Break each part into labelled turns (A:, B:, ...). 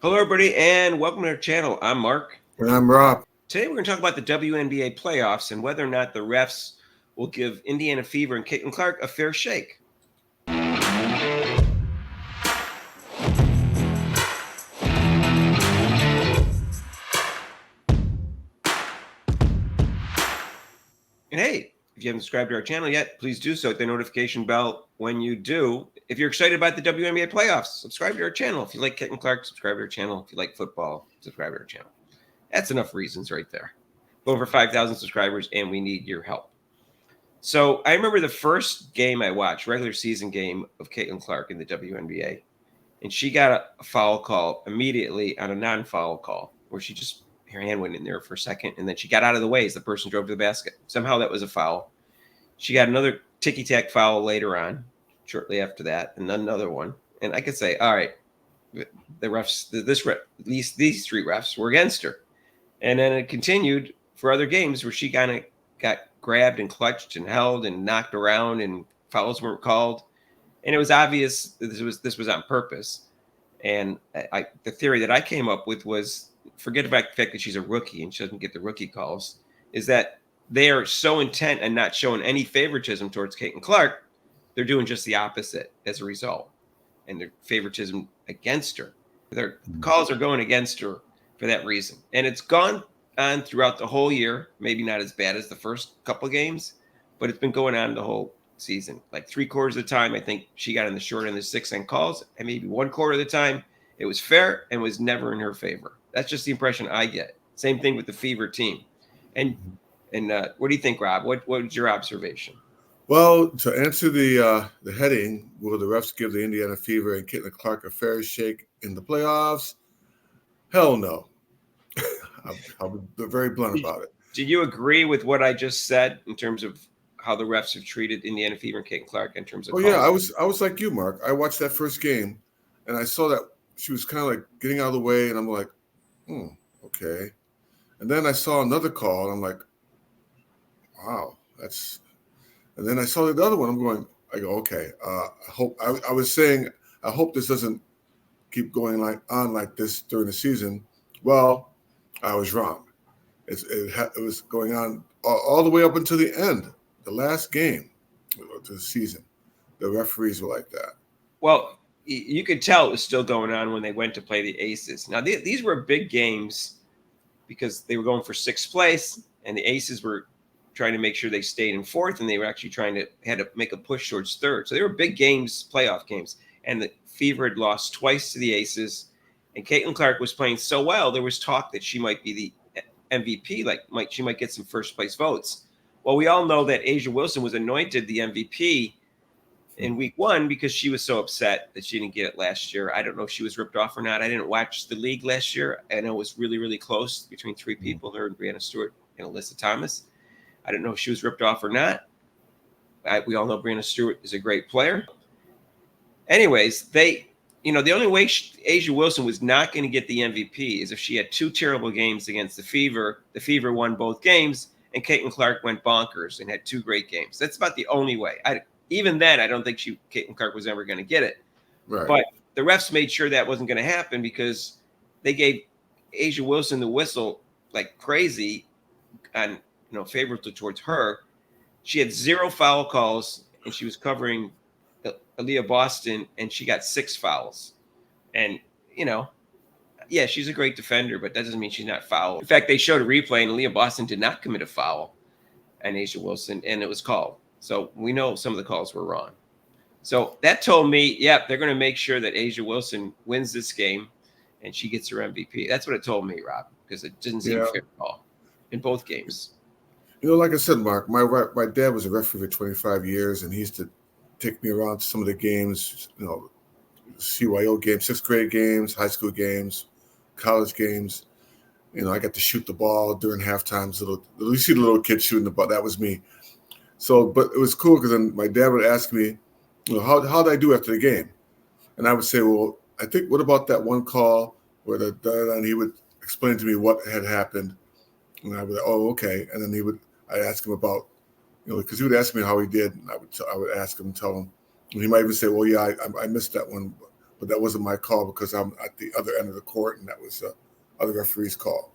A: Hello, everybody, and welcome to our channel. I'm Mark.
B: And I'm Rob.
A: Today, we're going to talk about the WNBA playoffs and whether or not the refs will give Indiana Fever and Caitlin Clark a fair shake. And hey, if you haven't subscribed to our channel yet, please do so. Hit the notification bell when you do. If you're excited about the WNBA playoffs, subscribe to our channel. If you like Caitlin Clark, subscribe to our channel. If you like football, subscribe to our channel. That's enough reasons right there. Over 5,000 subscribers, and we need your help. So I remember the first game I watched, regular season game of Caitlin Clark in the WNBA, and she got a foul call immediately on a non-foul call where her hand went in there for a second, and then she got out of the way as the person drove to the basket. Somehow that was a foul. She got another ticky-tack foul later on, shortly after that, and another one. And I could say, all right, the refs, at least these three refs were against her. And then it continued for other games where she kind of got grabbed and clutched and held and knocked around and fouls weren't called. And it was obvious that this was on purpose. And the theory that I came up with was, forget about the fact that she's a rookie and she doesn't get the rookie calls, is that they are so intent on not showing any favoritism towards Caitlin Clark, they're doing just the opposite as a result. And their favoritism against her. Their calls are going against her for that reason. And it's gone on throughout the whole year. Maybe not as bad as the first couple of games, but it's been going on the whole season. Like 3/4 of the time, I think she got in the short end of the six end calls, and maybe 1/4 of the time it was fair and was never in her favor. That's just the impression I get. Same thing with the Fever team. And what do you think, Rob? What was your observation?
B: Well, to answer the heading, will the refs give the Indiana Fever and Caitlin Clark a fair shake in the playoffs? Hell no. I'll be very blunt about it.
A: Do you agree with what I just said in terms of how the refs have treated Indiana Fever and Caitlin Clark in terms of
B: calls? Yeah, I was like you, Mark. I watched that first game, and I saw that she was kind of like getting out of the way, and I'm like, okay. And then I saw another call, and I'm like, wow, that's. And then I saw the other one. I go, okay. I was saying, I hope this doesn't keep going on like this during the season. Well, I was wrong. It was going on all the way up until the end, the last game of the season. The referees were like that.
A: Well, you could tell it was still going on when they went to play the Aces. Now, these were big games because they were going for sixth place, and the Aces were trying to make sure they stayed in fourth, and they were actually had to make a push towards third. So they were big games, playoff games. And the Fever had lost twice to the Aces, and Caitlin Clark was playing so well, there was talk that she might be the MVP, she might get some first place votes. Well, we all know that A'ja Wilson was anointed the MVP in week one because she was so upset that she didn't get it last year. I don't know if she was ripped off or not. I didn't watch the league last year. I know it was really, really close between three people, her and Breanna Stewart and Alyssa Thomas. I don't know if she was ripped off or not. We all know Breanna Stewart is a great player. Anyways, the only way A'ja Wilson was not going to get the MVP is if she had two terrible games against the Fever. The Fever won both games, and Caitlin Clark went bonkers and had two great games. That's about the only way. Even then, I don't think Caitlin Clark was ever going to get it. Right. But the refs made sure that wasn't going to happen because they gave A'ja Wilson the whistle like crazy and favorable towards her. She had 0 foul calls, and she was covering Aaliyah Boston, and she got 6 fouls. And, yeah, she's a great defender, but that doesn't mean she's not foul. In fact, they showed a replay, and Aaliyah Boston did not commit a foul on A'ja Wilson, and it was called. So we know some of the calls were wrong. So that told me, yeah, they're going to make sure that A'ja Wilson wins this game, and she gets her MVP. That's what it told me, Rob, because it didn't seem fair at all in both games.
B: Like I said, Mark, my dad was a referee for 25 years, and he used to take me around to some of the games, CYO games, 6th grade games, high school games, college games. I got to shoot the ball during halftimes. You see the little kids shooting the ball. That was me. So, but it was cool because then my dad would ask me, how did I do after the game? And I would say, well, I think, what about that one call where and he would explain to me what had happened. And I would, okay. And then I'd ask him about, because he would ask me how he did. And I would ask him, tell him. And he might even say, well, yeah, I missed that one. but that wasn't my call because I'm at the other end of the court, and that was other referee's call.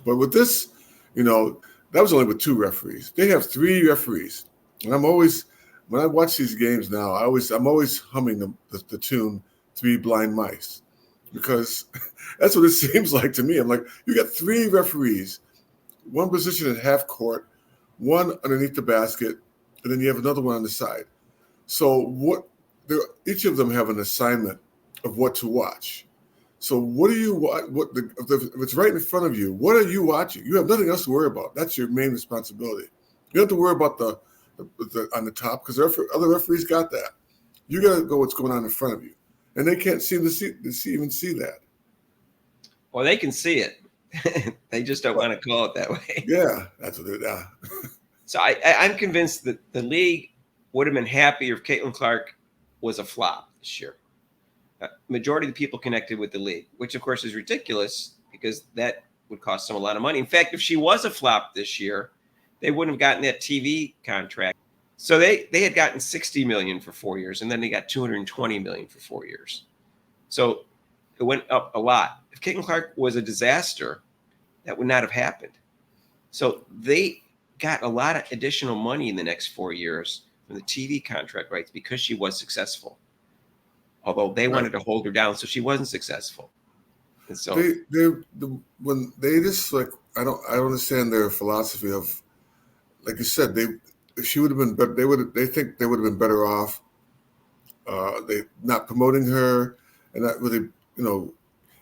B: But with this, that was only with 2 referees. They have 3 referees, and I'm always, when I watch these games now, I'm always humming the tune "Three Blind Mice," because that's what it seems like to me. I'm like, you got 3 referees, one position at half court, one underneath the basket, and then you have another one on the side. So each of them have an assignment of what to watch. So what do you watch? If it's right in front of you, what are you watching? You have nothing else to worry about. That's your main responsibility. You don't have to worry about the on the top, because other referees got that. You got to go what's going on in front of you, and they can't seem to even see that.
A: Well, they can see it. They just don't want to call it that way.
B: Yeah, that's what they're.
A: So I'm convinced that the league would have been happier if Caitlin Clark was a flop this year. Majority of the people connected with the league, which of course is ridiculous because that would cost them a lot of money. In fact, if she was a flop this year, they wouldn't have gotten that TV contract. So they had gotten $60 million for 4 years, and then they got $220 million for 4 years. So it went up a lot. If Caitlin Clark was a disaster, that would not have happened. So they got a lot of additional money in the next 4 years from the TV contract rights because she was successful. Although they wanted to hold her down, so she wasn't successful. And so
B: when they just like, I don't understand their philosophy of, like you said, if she would have been better, they think they would have been better off they not promoting her, and not really,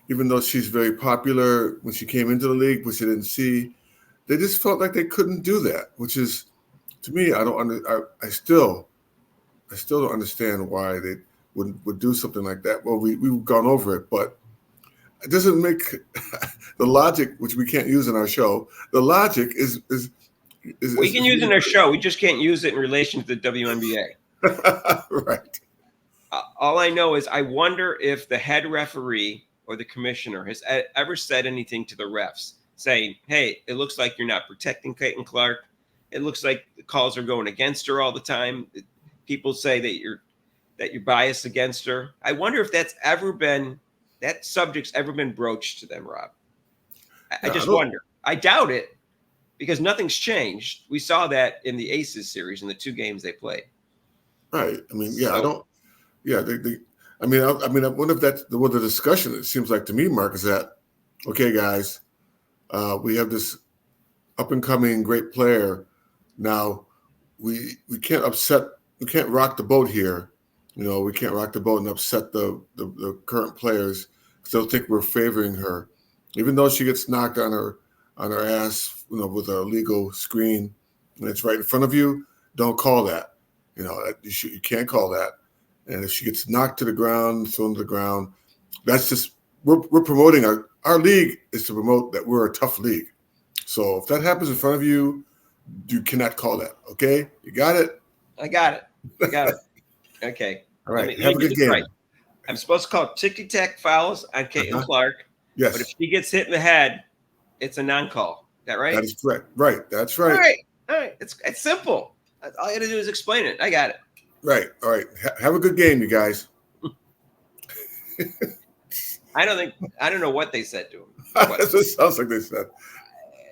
B: even though she's very popular when she came into the league, which they didn't see, they just felt like they couldn't do that, which is, to me, I still don't understand why they would do something like that. Well, we've gone over it, but it doesn't make the logic, which we can't use in our show. The logic is
A: we can use it in our show. We just can't use it in relation to the WNBA.
B: Right.
A: All I know is I wonder if the head referee or the commissioner has ever said anything to the refs saying, hey, it looks like you're not protecting Caitlin Clark. It looks like the calls are going against her all the time. People say that you're biased against her. I wonder if that subject's ever been broached to them, Rob. I just wonder. I doubt it because nothing's changed. We saw that in the Aces series in the 2 games they played.
B: Right. I mean, yeah, I wonder if that's what the discussion, it seems like to me, Mark, is that, okay, guys, we have this up and coming great player. Now we can't rock the boat here. We can't rock the boat and upset the current players because they'll think we're favoring her, even though she gets knocked on her ass, with a legal screen, and it's right in front of you. Don't call that. You can't call that. And if she gets knocked to the ground, thrown to the ground, that's just we're promoting our league is to promote that we're a tough league. So if that happens in front of you, you cannot call that. Okay, you got it.
A: I got it. Okay.
B: All right. Have a good game. Right.
A: I'm supposed to call ticky-tack fouls on Caitlin Clark.
B: Yes.
A: But if she gets hit in the head, it's a non-call. Is that right?
B: That is correct. Right. That's right.
A: All right. It's simple. All you got to do is explain it. I got it.
B: Right. All right. Have a good game, you guys.
A: I don't know what they said to him.
B: It sounds like they said.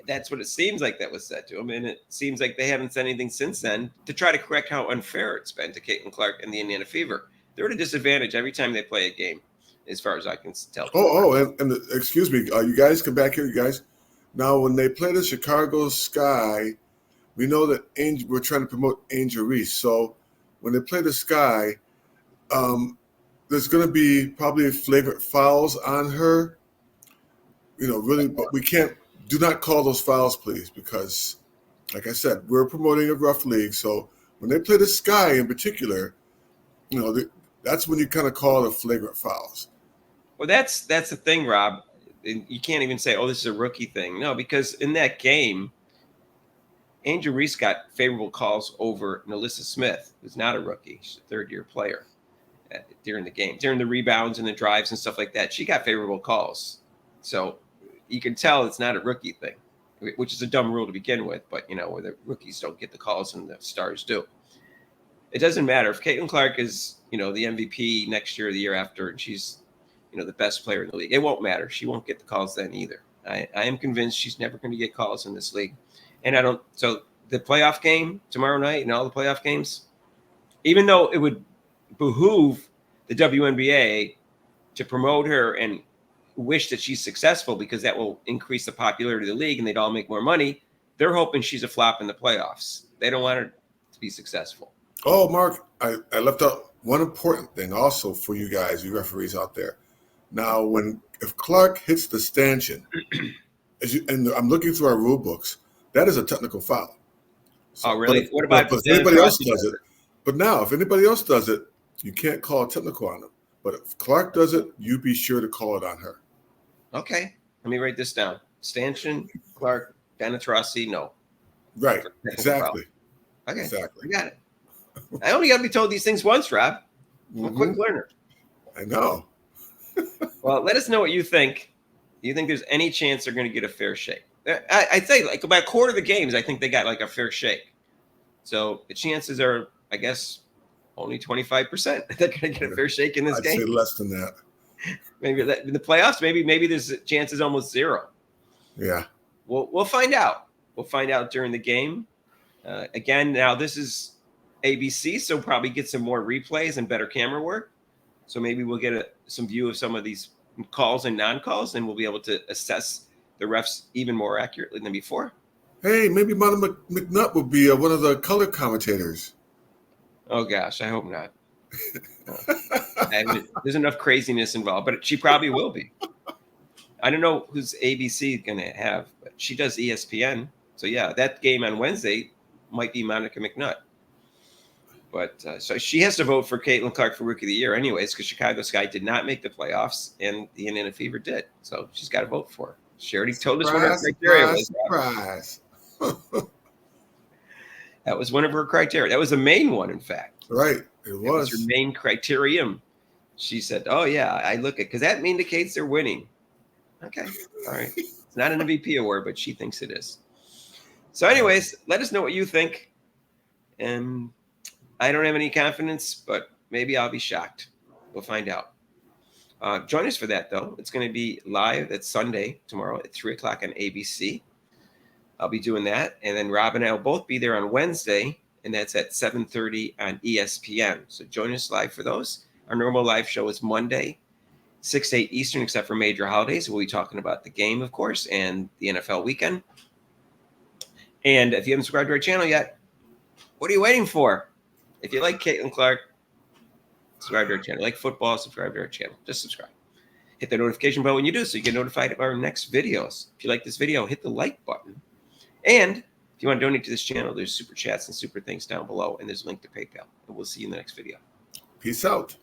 A: That's what it seems like that was said to him. And it seems like they haven't said anything since then to try to correct how unfair it's been to Caitlin Clark and the Indiana Fever. They're at a disadvantage every time they play a game, as far as I can tell.
B: Excuse me. You guys come back here, you guys. Now, when they play the Chicago Sky, we know that we're trying to promote Angel Reese. So when they play the Sky, there's going to be probably flagrant fouls on her. Really, but we can't. Do not call those fouls, please, because, like I said, we're promoting a rough league. So when they play the Sky in particular, that's when you kind of call the flagrant fouls.
A: Well, that's the thing, Rob. You can't even say, oh, this is a rookie thing. No, because in that game, Angel Reese got favorable calls over Nalissa Smith, who's not a rookie. She's a third-year player during the game. During the rebounds and the drives and stuff like that, she got favorable calls. So you can tell it's not a rookie thing, which is a dumb rule to begin with, but where the rookies don't get the calls and the stars do. it doesn't matter if Caitlin Clark is, the MVP next year or the year after, and she's, the best player in the league. It won't matter. She won't get the calls then either. I am convinced she's never going to get calls in this league. And so the playoff game tomorrow night and all the playoff games, even though it would behoove the WNBA to promote her and wish that she's successful because that will increase the popularity of the league and they'd all make more money, they're hoping she's a flop in the playoffs. They don't want her to be successful.
B: Oh, Mark, I left out one important thing also for you guys, you referees out there. Now, if Clark hits the stanchion, and I'm looking through our rule books, that is a technical foul.
A: So, oh, really? What about
B: if anybody else does it? But now, if anybody else does it, you can't call a technical on them. But if Clark does it, you be sure to call it on her.
A: Okay. Let me write this down. Stanchion, Clark, Benatrossi, no.
B: Right. Exactly.
A: Foul. Okay.
B: Exactly.
A: I got it. I only got to be told these things once, Rob. I'm a quick learner.
B: I know.
A: Well, let us know what you think. Do you think there's any chance they're going to get a fair shake? I'd say like about a quarter of the games, I think they got like a fair shake. So the chances are, I guess, only 25% they're going to get a fair shake in this game.
B: I'd say less than that.
A: Maybe in the playoffs, maybe there's chances almost zero.
B: Yeah.
A: We'll find out. We'll find out during the game. Again, now this is ABC, so probably get some more replays and better camera work. So maybe we'll get some view of some of these calls and non-calls, and we'll be able to assess the refs even more accurately than before.
B: Hey, maybe Mother McNutt will be one of the color commentators.
A: Oh, gosh, I hope not. There's enough craziness involved, but she probably will be. I don't know who's ABC going to have, but she does ESPN. So, yeah, that game on Wednesday might be Monica McNutt. But so she has to vote for Caitlin Clark for Rookie of the Year anyways, because Chicago Sky did not make the playoffs and the Indiana Fever did. So she's got to vote for her. She already told us what her criteria was.
B: Surprise.
A: That was one of her criteria. That was the main one, in fact.
B: Right. It was
A: her main criterion. She said, oh, yeah, I look at because that indicates they're winning. Okay. All right. It's not an MVP award, but she thinks it is. So anyways, let us know what you think. And I don't have any confidence, but maybe I'll be shocked. We'll find out. Join us for that, though. It's going to be live. It's Sunday, tomorrow at 3 o'clock on ABC. I'll be doing that. And then Rob and I will both be there on Wednesday, and that's at 7:30 on ESPN. So join us live for those. Our normal live show is Monday, 6 to 8 Eastern, except for major holidays. We'll be talking about the game, of course, and the NFL weekend. And if you haven't subscribed to our channel yet, what are you waiting for? If you like Caitlin Clark, subscribe to our channel. Like football, subscribe to our channel. Just subscribe. Hit the notification bell when you do so you get notified of our next videos. If you like this video, hit the like button. And if you want to donate to this channel, there's super chats and super things down below, and there's a link to PayPal. And we'll see you in the next video.
B: Peace out.